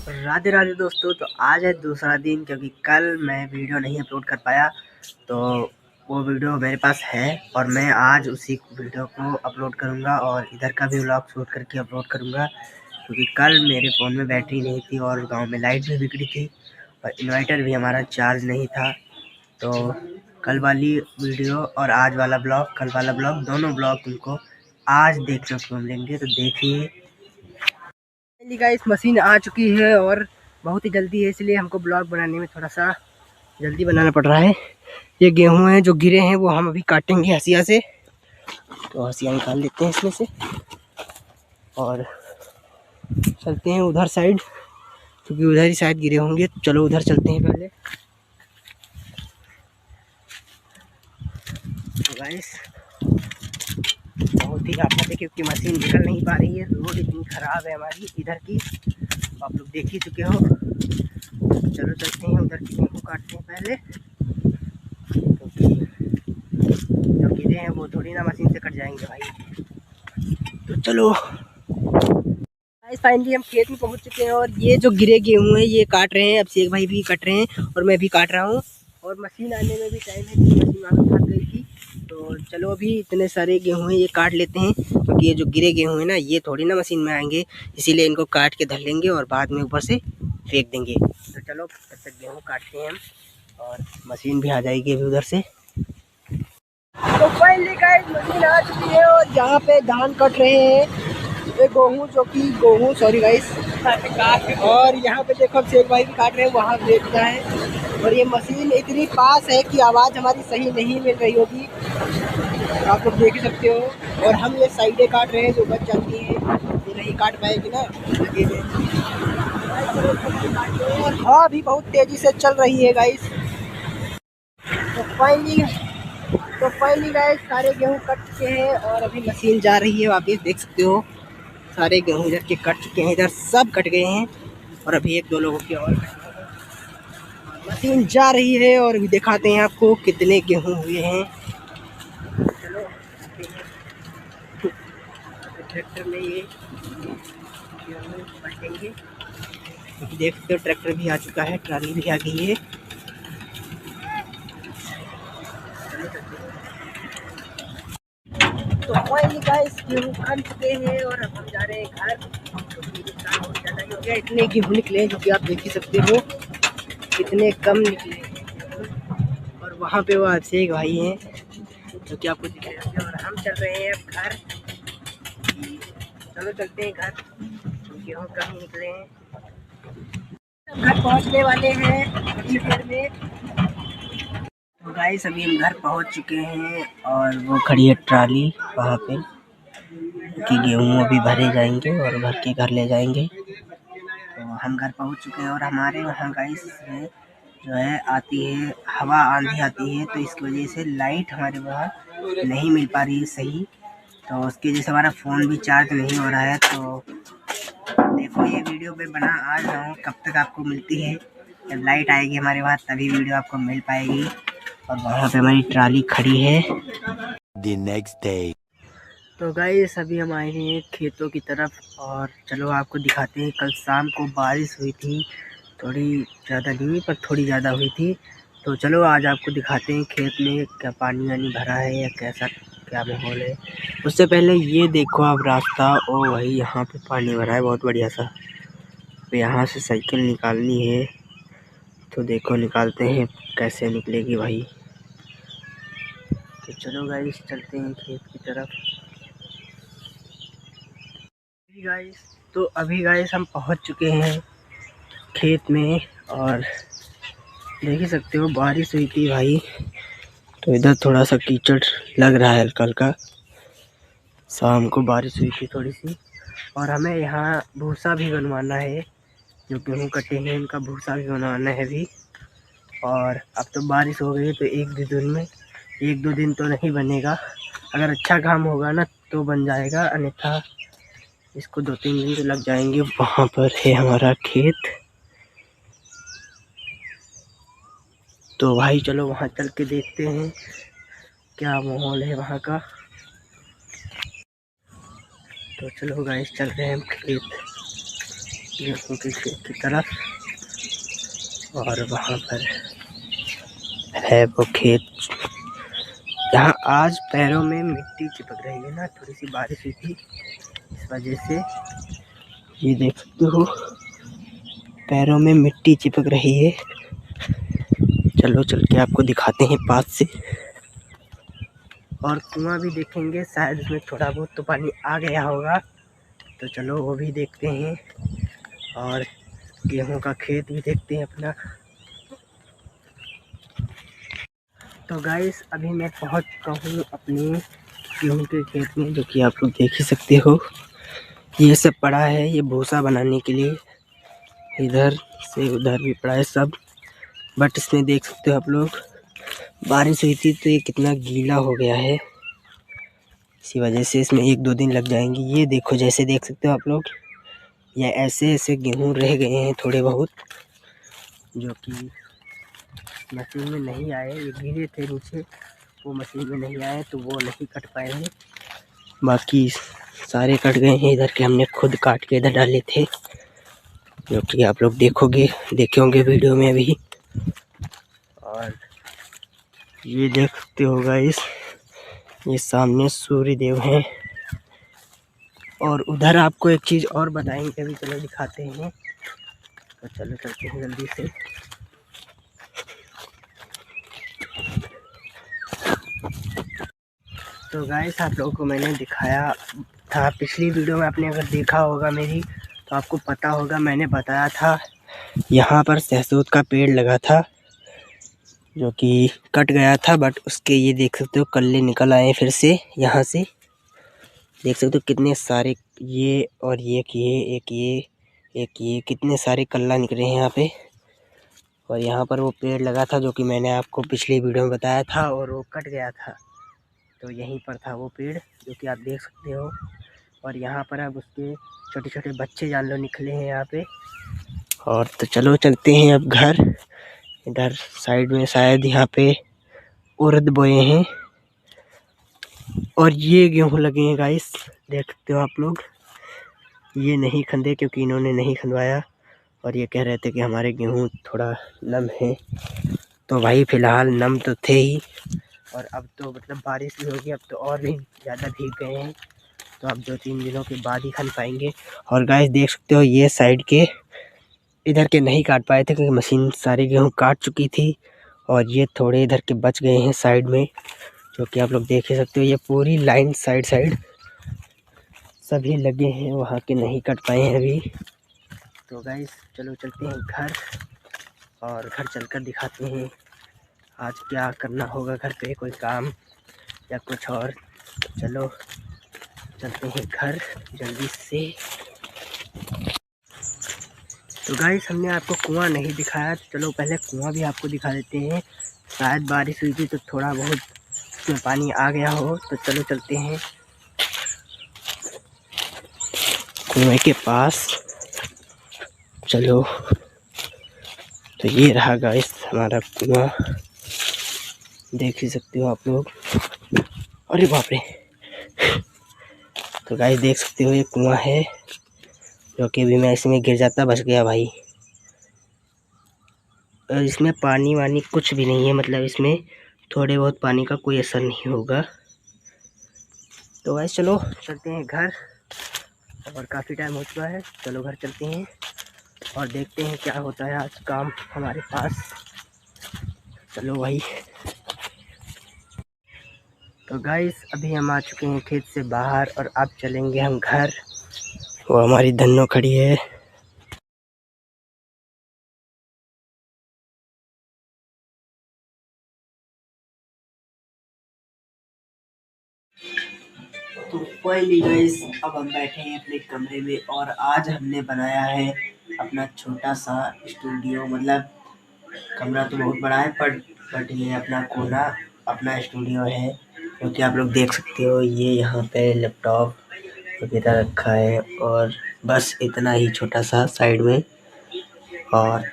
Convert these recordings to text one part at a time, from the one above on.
राधे राधे दोस्तों। तो आज है दूसरा दिन, क्योंकि कल मैं वीडियो नहीं अपलोड कर पाया, तो वो वीडियो मेरे पास है और मैं आज उसी वीडियो को अपलोड करूंगा और इधर का भी व्लॉग शूट करके अपलोड करूंगा। क्योंकि कल मेरे फ़ोन में बैटरी नहीं थी और गांव में लाइट भी बिगड़ी थी और इन्वर्टर भी हमारा चार्ज नहीं था। तो कल वाली वीडियो और आज वाला ब्लॉग, कल वाला ब्लॉग, दोनों ब्लॉग तुमको आज देखने को मिलेंगे। तो देखिए गाइस, मशीन आ चुकी है और बहुत ही जल्दी है, इसलिए हमको ब्लॉग बनाने में थोड़ा सा जल्दी बनाना पड़ रहा है। ये गेहूं हैं जो गिरे हैं, वो हम अभी काटेंगे हसिया से। तो हसिया निकाल लेते हैं इसमें से और चलते हैं उधर साइड, क्योंकि उधर ही शायद गिरे होंगे। तो चलो उधर चलते हैं पहले। तो गाइस बहुत ही आफत है, क्योंकि मशीन निकल नहीं पा रही है। रोड इतनी ख़राब है हमारी इधर की, आप लोग देख ही चुके हो। चलो चलते हैं उधर की गेहूँ काटते हैं पहले, क्योंकि जो गिरे हैं वो थोड़ी ना मशीन से कट जाएंगे भाई। तो चलो फाइनली हम खेत में पहुंच चुके हैं और ये जो गिरे गेहूँ हैं ये काट रहे हैं। अब शेख भाई भी कट रहे हैं और मैं भी काट रहा हूँ। और मशीन आने में भी टाइम है, क्योंकि मशीन वहाँ पे फंस गई थी। तो चलो अभी इतने सारे गेहूँ हैं ये काट लेते हैं, क्योंकि ये जो गिरे गेहूँ हैं ना, ये थोड़ी ना मशीन में आएंगे, इसीलिए इनको काट के धर लेंगे और बाद में ऊपर से फेंक देंगे। तो चलो तब तक गेहूँ काटते हैं हम और मशीन भी आ जाएगी अभी उधर से। तो फाइनली गाइस मशीन आ चुकी है और यहाँ पे धान कट रहे हैं, ये गेहूँ सॉरी गाइस। और यहाँ पे देखो शेख भाई भी काट रहे हैं, वहाँ देखता है। और ये मशीन इतनी पास है कि आवाज़ हमारी सही नहीं मिल रही होगी, आप लोग देख ही सकते हो। और हम ये साइडें काट रहे हैं जो बच जाती हैं, ये नहीं काट पाएगी ना लगे में। और हवा भी बहुत तेज़ी से चल रही है गाइस। तो फाइनली गाइस सारे गेहूँ कट चुके हैं और अभी मशीन जा रही है वापस, देख सकते हो। सारे गेहूँ इधर के कट चुके हैं, इधर सब कट गए हैं और अभी एक दो लोगों के और मशीन जा रही है। और अभी दिखाते हैं आपको कितने गेहूँ हुए हैं। चलो ट्रैक्टर में ये गेहूँ काटेंगे, क्योंकि देख सकते हो ट्रैक्टर भी आ चुका है, ट्राली भी आ गई है। तो फाइनली गाइस गेहूँ काट चुके हैं और अब हम जा रहे हैं घर, क्योंकि नुकसान बहुत ज़्यादा ही हो गया। इतने गेहूँ निकले हैं जो कि आप देख ही सकते हो, कितने कम निकले। और वहाँ पे वो अभिषेक भाई हैं जो कि आपको दिख रहे होंगे। और हम चल रहे हैं अब घर। चलो चलते हैं घर, गेहूँ कम ही निकले हैं। घर पहुँचने वाले हैं थोड़ी देर में। तो गाइस अभी हम घर पहुँच चुके हैं और वो खड़ी है ट्राली वहाँ पे, कि गेहूँ अभी भरे जाएंगे और भर के घर ले जाएंगे। तो हम घर पहुँच चुके हैं और हमारे वहाँ गाइस जो है आती है हवा, आंधी आती है, तो इसकी वजह से लाइट हमारे वहाँ नहीं मिल पा रही है सही। तो उसकी वजह से हमारा फ़ोन भी चार्ज नहीं हो रहा है। तो देखो ये वीडियो मैं बना आ रहा हूँ, कब तक आपको मिलती है। जब लाइट आएगी हमारे वहाँ तभी वीडियो आपको मिल पाएगी। और वहाँ पे हमारी ट्राली खड़ी है। The next day. तो गाइस अभी हम आए हैं खेतों की तरफ और चलो आपको दिखाते हैं। कल शाम को बारिश हुई थी, थोड़ी ज़्यादा नहीं हुई पर थोड़ी ज़्यादा हुई थी। तो चलो आज आपको दिखाते हैं खेत में क्या पानी वानी भरा है या कैसा क्या माहौल है। उससे पहले ये देखो आप रास्ता, ओ भाई यहाँ पे पानी भरा है बहुत बढ़िया सा। तो यहाँ से साइकिल निकालनी है, तो देखो निकालते हैं कैसे निकलेगी भाई। तो चलो गाइस चलते हैं खेत की तरफ। तो अभी गाइस हम पहुंच चुके हैं खेत में और देख ही सकते हो बारिश हुई थी भाई, तो इधर थोड़ा सा कीचड़ लग रहा है हल्का हल्का। शाम को बारिश हुई थी थोड़ी सी। और हमें यहाँ भूसा भी बनवाना है, जो गेहूँ कटे हैं उनका भूसा भी बनवाना है अभी। और अब तो बारिश हो गई है, तो एक दो दिन तो नहीं बनेगा। अगर अच्छा काम होगा ना तो बन जाएगा, अन्यथा इसको 2-3 दिन तो लग जाएंगे। वहाँ पर है हमारा खेत, तो भाई चलो वहाँ चल के देखते हैं क्या माहौल है वहाँ का। तो चलो गाइस चल रहे हैं हम खेत। गेहूँ के खेत की तरफ, और वहाँ पर है वो खेत जहाँ आज पैरों में मिट्टी चिपक रही है ना, थोड़ी सी बारिश हुई थी इस वजह से। ये देख सकते हो पैरों में मिट्टी चिपक रही है। चलो चल के आपको दिखाते हैं पास से, और कुआं भी देखेंगे, शायद उसमें थोड़ा बहुत तो पानी आ गया होगा, तो चलो वो भी देखते हैं। और गेहूं का खेत भी देखते हैं अपना। तो गाइस अभी मैं पहुंच चुका हूँ अपने गेहूं के खेत में, जो कि आप लोग देख ही सकते हो। ये सब पड़ा है ये भूसा बनाने के लिए, इधर से उधर भी पड़ा है सब। बट इसमें देख सकते हो आप लोग, बारिश हुई थी तो ये कितना गीला हो गया है, इसी वजह से इसमें 1-2 दिन लग जाएंगे। ये देखो, जैसे देख सकते हो आप लोग, ये ऐसे ऐसे गेहूं रह गए हैं थोड़े बहुत, जो कि मशीन में नहीं आए। ये गिरे थे नीचे, वो मशीन में नहीं आए तो वो नहीं कट पाए हैं। बाकी सारे कट गए हैं, इधर के हमने खुद काट के इधर डाले थे, जो कि आप लोग देखे होंगे वीडियो में अभी। और ये देख सकते हो गाइस, ये सामने सूर्य देव हैं। और उधर आपको एक चीज़ और बताएंगे, अभी चलो दिखाते हैं। तो चलो चलते हैं जल्दी से। तो गाइस आप लोगों को मैंने दिखाया था पिछली वीडियो में, आपने अगर देखा होगा मेरी तो आपको पता होगा, मैंने बताया था यहाँ पर सहतूत का पेड़ लगा था, जो कि कट गया था। बट उसके ये देख सकते हो कल्ले निकल आए फिर से। यहाँ से देख सकते हो कितने सारे, ये और एक ये कितने सारे कल्ला निकले हैं यहाँ पे। और यहाँ पर वो पेड़ लगा था जो कि मैंने आपको पिछली वीडियो में बताया था, और वो कट गया था। तो यहीं पर था वो पेड़, जो कि आप देख सकते हो। और यहाँ पर अब उसके छोटे छोटे बच्चे जान लो निकले हैं यहाँ पे। और तो चलो चलते हैं अब घर। इधर साइड में शायद यहाँ पे उड़द बोए हैं, और ये गेहूँ लगे हैं गाइस, देख सकते हो आप लोग। ये नहीं खंदे क्योंकि इन्होंने नहीं खंदवाया, और ये कह रहे थे कि हमारे गेहूँ थोड़ा नम है। तो भाई फ़िलहाल नम तो थे ही, और अब तो मतलब बारिश भी होगी, अब तो और भी ज़्यादा भीग गए हैं। तो अब 2-3 दिनों के बाद ही खन पाएंगे। और गाइस देख सकते हो ये साइड के इधर के नहीं काट पाए थे क्योंकि मशीन सारे गेहूँ काट चुकी थी, और ये थोड़े इधर के बच गए हैं साइड में, जो कि आप लोग देख ही सकते हो। ये पूरी लाइन साइड सभी लगे हैं, वहाँ के नहीं कट पाए हैं अभी। तो गाइस चलो चलते हैं घर, और घर चलकर दिखाते हैं आज क्या करना होगा घर पे, कोई काम या कुछ और। चलो चलते हैं घर जल्दी से। तो गाइस हमने आपको कुआं नहीं दिखाया, तो चलो पहले कुआं भी आपको दिखा देते हैं। शायद बारिश हुई थी तो थोड़ा बहुत उसमें पानी आ गया हो। तो चलो चलते हैं कुएं के पास। चलो, तो ये रहा गाइस हमारा कुआं, देख ही सकते हो आप लोग। अरे बाप रे। तो गाइस देख सकते हो ये कुआं है, जो कि अभी मैं इसमें गिर जाता बच गया भाई। और इसमें पानी वानी कुछ भी नहीं है, मतलब इसमें थोड़े बहुत पानी का कोई असर नहीं होगा। तो गाइस चलो चलते हैं घर, और काफ़ी टाइम हो चुका है। चलो घर चलते हैं और देखते हैं क्या होता है आज काम हमारे पास। चलो भाई। तो गाइस अभी हम आ चुके हैं खेत से बाहर, और अब चलेंगे हम घर। वो हमारी धन्नो खड़ी है। तो फाइनली गाइस अब हम बैठे हैं अपने कमरे में, और आज हमने बनाया है अपना छोटा सा स्टूडियो। मतलब कमरा तो बहुत बड़ा है, बट ये अपना कोना अपना स्टूडियो है, क्योंकि आप लोग देख सकते हो ये यहाँ पे लैपटॉप वगैरह रखा है, और बस इतना ही छोटा सा साइड में। और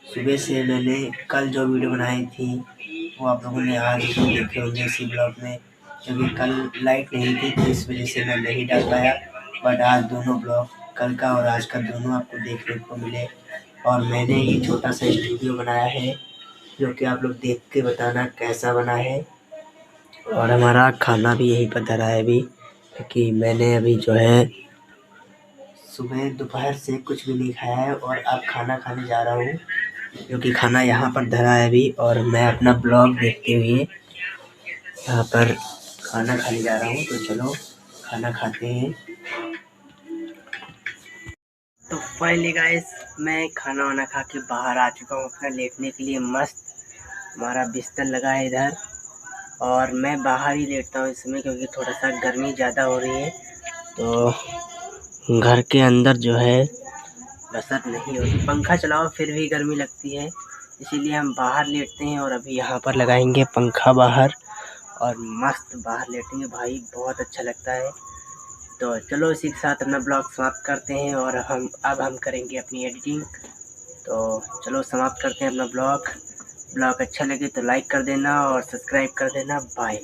सुबह से मैंने कल जो वीडियो बनाई थी वो आप लोगों ने आज देखे होंगे इसी ब्लॉग में, क्योंकि कल लाइट नहीं थी तो इस वजह से मैं नहीं डाल पाया। बट आज दोनों ब्लॉग कल का और आज का दोनों आपको देखने को मिले। और मैंने ये छोटा सा स्टूडियो बनाया है जो कि आप लोग देख के बताना कैसा बना है। और हमारा खाना भी यहीं पर धरा है अभी, क्योंकि मैंने अभी जो है सुबह दोपहर से कुछ भी नहीं खाया है और अब खाना खाने जा रहा हूँ, जो कि खाना यहाँ पर धरा है अभी। और मैं अपना ब्लॉग देखते हुए यहाँ पर खाना खाने जा रहा हूँ, तो चलो खाना खाते हैं। तो फाइनली गाइस मैं खाना वाना खा के बाहर आ चुका हूँ अपना लेटने के लिए। मस्त हमारा बिस्तर लगा है इधर और मैं बाहर ही लेटता हूँ इसमें, क्योंकि थोड़ा सा गर्मी ज़्यादा हो रही है तो घर के अंदर जो है बसत नहीं होती। पंखा चलाओ फिर भी गर्मी लगती है, इसीलिए हम बाहर लेटते हैं। और अभी यहाँ पर लगाएंगे पंखा बाहर और मस्त बाहर लेटेंगे भाई, बहुत अच्छा लगता है। तो चलो इसी के साथ अपना ब्लॉग समाप्त करते हैं और हम करेंगे अपनी एडिटिंग। तो चलो समाप्त करते हैं अपना ब्लॉग। अच्छा लगे तो लाइक कर देना और सब्सक्राइब कर देना। बाय।